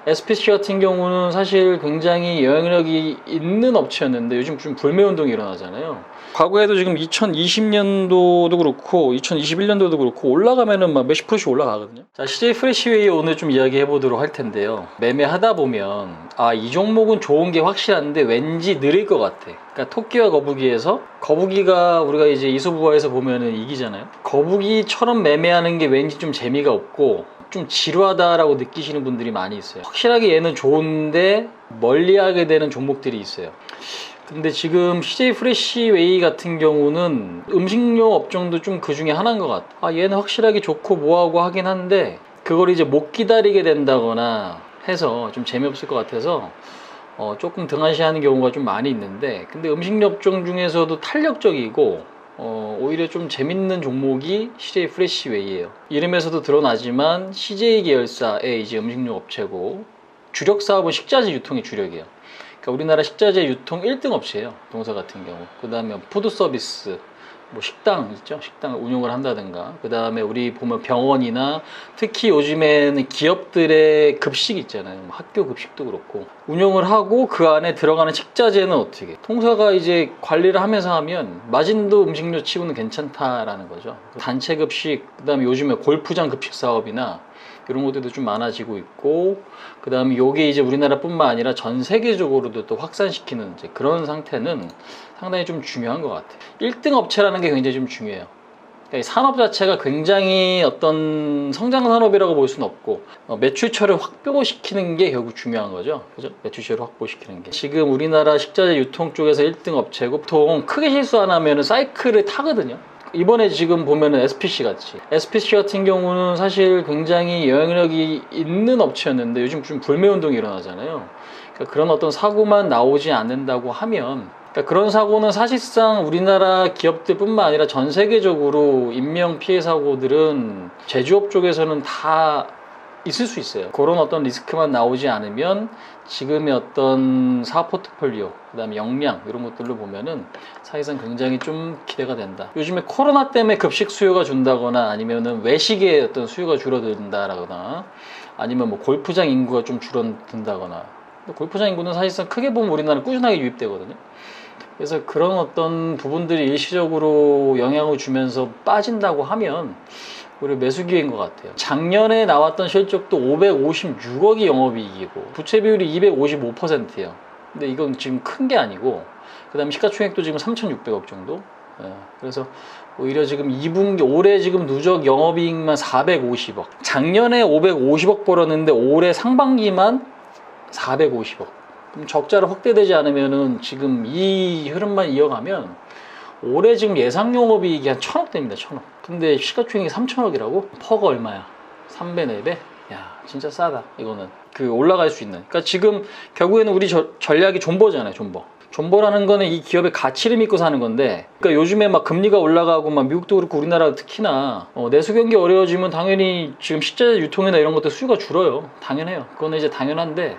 SPC 같은 경우는 사실 굉장히 영향력이 있는 업체였는데 요즘 좀 불매운동이 일어나잖아요. 과거에도 지금 2020년도도 그렇고 2021년도도 그렇고 올라가면은 막 몇십 프로씩 올라가거든요. 자, CJ 프레시웨이 오늘 좀 이야기해 보도록 할 텐데요. 매매하다 보면 이 종목은 좋은 게 확실한데 왠지 느릴 것 같아. 그러니까 토끼와 거북이에서 거북이가 우리가 이제 이소부화에서 보면은 이기잖아요. 거북이처럼 매매하는 게 왠지 좀 재미가 없고 좀 지루하다라고 느끼시는 분들이 많이 있어요. 확실하게 얘는 좋은데 멀리하게 되는 종목들이 있어요. 근데 지금 CJ 프레시웨이 같은 경우는 음식료 업종도 좀 그 중에 하나인 것 같아. 얘는 확실하게 좋고 뭐하고 하긴 한데 그걸 이제 못 기다리게 된다거나 해서 좀 재미없을 것 같아서 조금 등한시하는 경우가 좀 많이 있는데, 근데 음식료 업종 중에서도 탄력적이고 오히려 좀 재밌는 종목이 CJ 프레시웨이예요. 이름에서도 드러나지만 CJ 계열사의 이제 음식료 업체고 주력 사업은 식자재 유통이 주력이에요. 그러니까 우리나라 식자재 유통 1등 업체예요. 동사 같은 경우. 그 다음에 푸드 서비스, 뭐 식당 있죠. 식당을 운영을 한다든가. 그 다음에 우리 보면 병원이나 특히 요즘에는 기업들의 급식 있잖아요. 뭐 학교 급식도 그렇고 운영을 하고 그 안에 들어가는 식자재는 어떻게 통사가 이제 관리를 하면서 하면 마진도 음식료 치고는 괜찮다라는 거죠. 단체 급식, 그 다음에 요즘에 골프장 급식 사업이나 이런 것들도 좀 많아지고 있고, 그 다음에 요게 이제 우리나라뿐만 아니라 전 세계적으로도 또 확산시키는 이제 그런 상태는 상당히 좀 중요한 것 같아요. 1등 업체라는 게 굉장히 좀 중요해요. 그러니까 이 산업 자체가 굉장히 어떤 성장 산업이라고 볼 수는 없고 매출처를 확보시키는 게 결국 중요한 거죠. 그죠? 매출처를 확보시키는 게. 지금 우리나라 식자재 유통 쪽에서 1등 업체고 보통 크게 실수 안 하면 사이클을 타거든요. 이번에 지금 보면은 SPC 같이 SPC 같은 경우는 사실 굉장히 영향력이 있는 업체였는데 요즘 좀 불매운동이 일어나잖아요. 그러니까 그런 어떤 사고만 나오지 않는다고 하면, 그러니까 그런 사고는 사실상 우리나라 기업들뿐만 아니라 전 세계적으로 인명 피해 사고들은 제조업 쪽에서는 다 있을 수 있어요. 그런 어떤 리스크만 나오지 않으면 지금의 어떤 사업 포트폴리오, 그 다음에 역량 이런 것들로 보면은 사실상 굉장히 좀 기대가 된다. 요즘에 코로나 때문에 급식 수요가 준다거나 아니면은 외식의 어떤 수요가 줄어든다라거나 아니면 뭐 골프장 인구가 좀 줄어든다거나, 골프장 인구는 사실상 크게 보면 우리나라는 꾸준하게 유입되거든요. 그래서 그런 어떤 부분들이 일시적으로 영향을 주면서 빠진다고 하면 오히려 매수 기회인 것 같아요. 작년에 나왔던 실적도 556억이 영업이익이고 부채 비율이 255%예요. 근데 이건 지금 큰 게 아니고, 그 다음에 시가총액도 지금 3,600억 정도. 그래서 오히려 지금 2분기 올해 지금 누적 영업이익만 450억. 작년에 550억 벌었는데 올해 상반기만 450억. 그럼 적자를 확대되지 않으면은 지금 이 흐름만 이어가면 올해 지금 예상 영업이익이 한 1,000억 됩니다. 1,000억. 근데 시가총액이 3,000억이라고? 퍼가 얼마야? 3배, 4배? 야, 진짜 싸다. 이거는 그 올라갈 수 있는. 그러니까 지금 결국에는 우리 전략이 존버잖아요. 존버. 존버라는 거는 이 기업의 가치를 믿고 사는 건데, 그러니까 요즘에 막 금리가 올라가고 막 미국도 그렇고 우리나라 특히나 내수 경기 어려워지면 당연히 지금 식자재 유통이나 이런 것들 수요가 줄어요. 당연해요. 그거는 이제 당연한데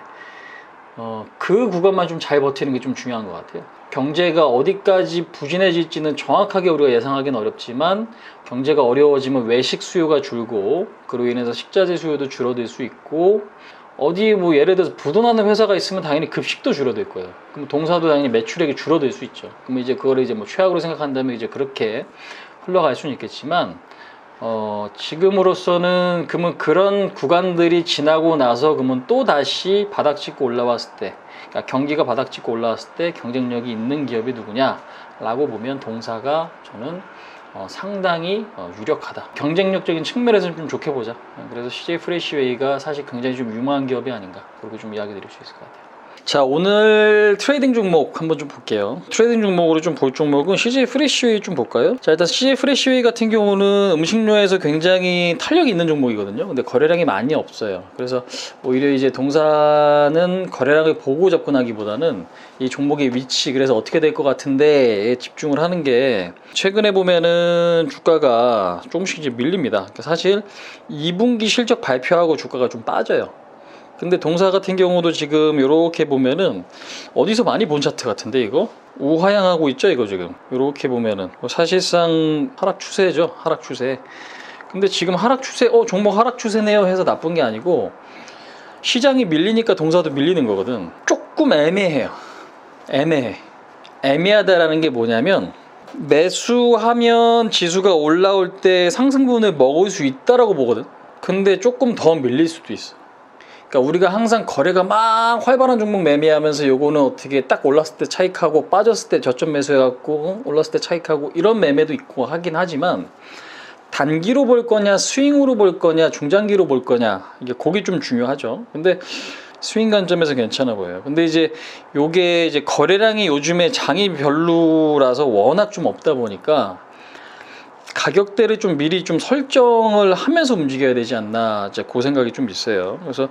그 구간만 좀 잘 버티는 게 좀 중요한 것 같아요. 경제가 어디까지 부진해질지는 정확하게 우리가 예상하기는 어렵지만 경제가 어려워지면 외식 수요가 줄고 그로 인해서 식자재 수요도 줄어들 수 있고, 어디 뭐 예를 들어서 부도나는 회사가 있으면 당연히 급식도 줄어들 거예요. 그럼 동사도 당연히 매출액이 줄어들 수 있죠. 그럼 이제 그거를 이제 뭐 최악으로 생각한다면 이제 그렇게 흘러갈 수는 있겠지만 지금으로서는 그러면 그런 구간들이 지나고 나서 그러면 또 다시 바닥 찍고 올라왔을 때, 그러니까 경기가 바닥 찍고 올라왔을 때 경쟁력이 있는 기업이 누구냐라고 보면 동사가 저는 상당히 유력하다. 경쟁력적인 측면에서는 좀 좋게 보자. 그래서 CJ 프레시웨이가 사실 굉장히 좀 유망한 기업이 아닌가, 그렇게 좀 이야기 드릴 수 있을 것 같아요. 자, 오늘 트레이딩 종목 한번 좀 볼게요. 트레이딩 종목으로 좀 볼 종목은 CJ 프레시웨이 좀 볼까요? 자, 일단 CJ 프레시웨이 같은 경우는 음식료에서 굉장히 탄력이 있는 종목이거든요. 근데 거래량이 많이 없어요. 그래서 오히려 이제 동사는 거래량을 보고 접근하기보다는 이 종목의 위치, 그래서 어떻게 될 것 같은데 집중을 하는 게, 최근에 보면은 주가가 조금씩 이제 밀립니다. 그러니까 사실 2분기 실적 발표하고 주가가 좀 빠져요. 근데 동사 같은 경우도 지금 이렇게 보면은 어디서 많이 본 차트 같은데, 이거 우하향하고 있죠. 이거 지금 이렇게 보면은 사실상 하락 추세죠. 하락 추세. 근데 지금 하락 추세 종목 하락 추세네요 해서 나쁜 게 아니고, 시장이 밀리니까 동사도 밀리는 거거든. 조금 애매해요. 애매하다라는 게 뭐냐면 매수하면 지수가 올라올 때 상승분을 먹을 수 있다라고 보거든. 근데 조금 더 밀릴 수도 있어. 그러니까 우리가 항상 거래가 막 활발한 종목 매매하면서 요거는 어떻게 딱 올랐을 때 차익하고 빠졌을 때 저점 매수해갖고 올랐을 때 차익하고 이런 매매도 있고 하긴 하지만 단기로 볼 거냐 스윙으로 볼 거냐 중장기로 볼 거냐 이게 그게 좀 중요하죠. 근데 스윙 관점에서 괜찮아 보여요. 근데 이제 요게 이제 거래량이 요즘에 장이 별로라서 워낙 좀 없다 보니까 가격대를 좀 미리 좀 설정을 하면서 움직여야 되지 않나 이제 그 생각이 좀 있어요. 그래서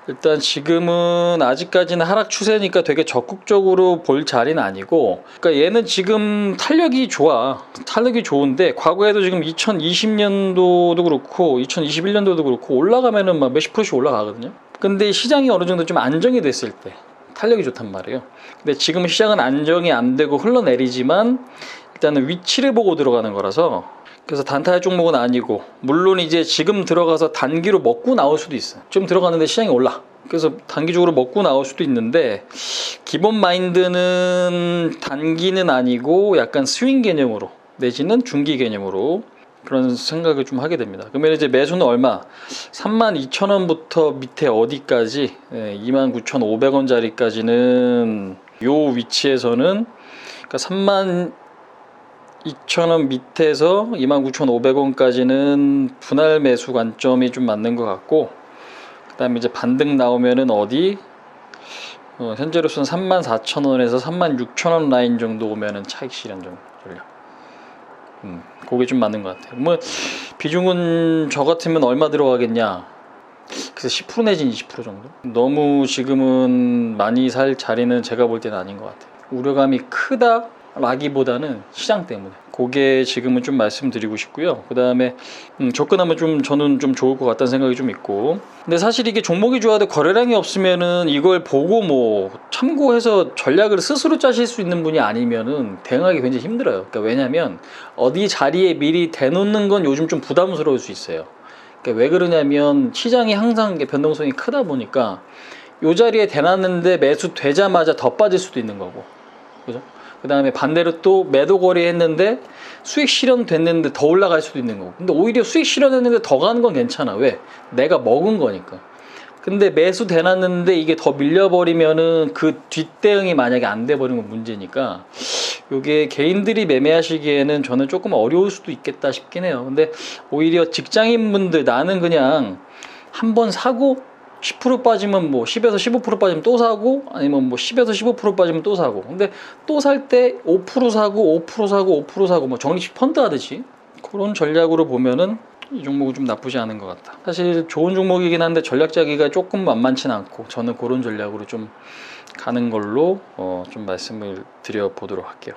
일단 지금은 아직까지는 하락 추세니까 되게 적극적으로 볼 자리는 아니고, 그러니까 얘는 지금 탄력이 좋은데 과거에도 지금 2020년도도 그렇고 2021년도도 그렇고 올라가면은 막 몇십 프로씩 올라가거든요. 근데 시장이 어느 정도 좀 안정이 됐을 때 탄력이 좋단 말이에요. 근데 지금 시장은 안정이 안 되고 흘러내리지만 일단은 위치를 보고 들어가는 거라서, 그래서 단타할 종목은 아니고, 물론 이제 지금 들어가서 단기로 먹고 나올 수도 있어. 지금 들어가는데 시장이 올라. 그래서 단기적으로 먹고 나올 수도 있는데 기본 마인드는 단기는 아니고 약간 스윙 개념으로 내지는 중기 개념으로 그런 생각을 좀 하게 됩니다. 그러면 이제 매수는 얼마? 32,000원부터 밑에 어디까지? 29,500원짜리까지는 요 위치에서는, 그러니까 32,000원 밑에서 29,500원까지는 분할 매수 관점이 좀 맞는 것 같고, 그 다음에 이제 반등 나오면은 어디? 현재로서는 34,000원에서 36,000원 라인 정도 오면은 차익 실현 정도 전략. 그게 좀 맞는 것 같아요. 뭐 비중은 저 같으면 얼마 들어가겠냐? 그래서 10% 내지는 20% 정도? 너무 지금은 많이 살 자리는 제가 볼 때는 아닌 것 같아요. 우려감이 크다 라기보다는 시장 때문에 그게 지금은 좀 말씀드리고 싶고요. 그 다음에 접근하면 좀 저는 좀 좋을 것 같다는 생각이 좀 있고, 근데 사실 이게 종목이 좋아도 거래량이 없으면은 이걸 보고 뭐 참고해서 전략을 스스로 짜실 수 있는 분이 아니면은 대응하기 굉장히 힘들어요. 그러니까 왜냐면 어디 자리에 미리 대놓는 건 요즘 좀 부담스러울 수 있어요. 그러니까 왜 그러냐면 시장이 항상 변동성이 크다 보니까 요 자리에 대놨는데 매수되자마자 더 빠질 수도 있는 거고, 그죠? 그 다음에 반대로 또 매도 거래했는데 수익 실현됐는데 더 올라갈 수도 있는 거고. 근데 오히려 수익 실현했는데 더 가는 건 괜찮아. 왜? 내가 먹은 거니까. 근데 매수 대놨는데 이게 더 밀려버리면은 그 뒷대응이 만약에 안 돼버리는 건 문제니까, 요게 개인들이 매매하시기에는 저는 조금 어려울 수도 있겠다 싶긴 해요. 근데 오히려 직장인분들, 나는 그냥 한번 사고 10% 빠지면 뭐 10에서 15% 빠지면 또 사고, 아니면 뭐 10에서 15% 빠지면 또 사고. 근데 또 살 때 5% 사고 5% 사고 5% 사고 뭐 적립식 펀드 하듯이 그런 전략으로 보면은 이 종목은 좀 나쁘지 않은 것 같다. 사실 좋은 종목이긴 한데 전략 짜기가 조금 만만치는 않고, 저는 그런 전략으로 좀 가는 걸로 좀 말씀을 드려 보도록 할게요.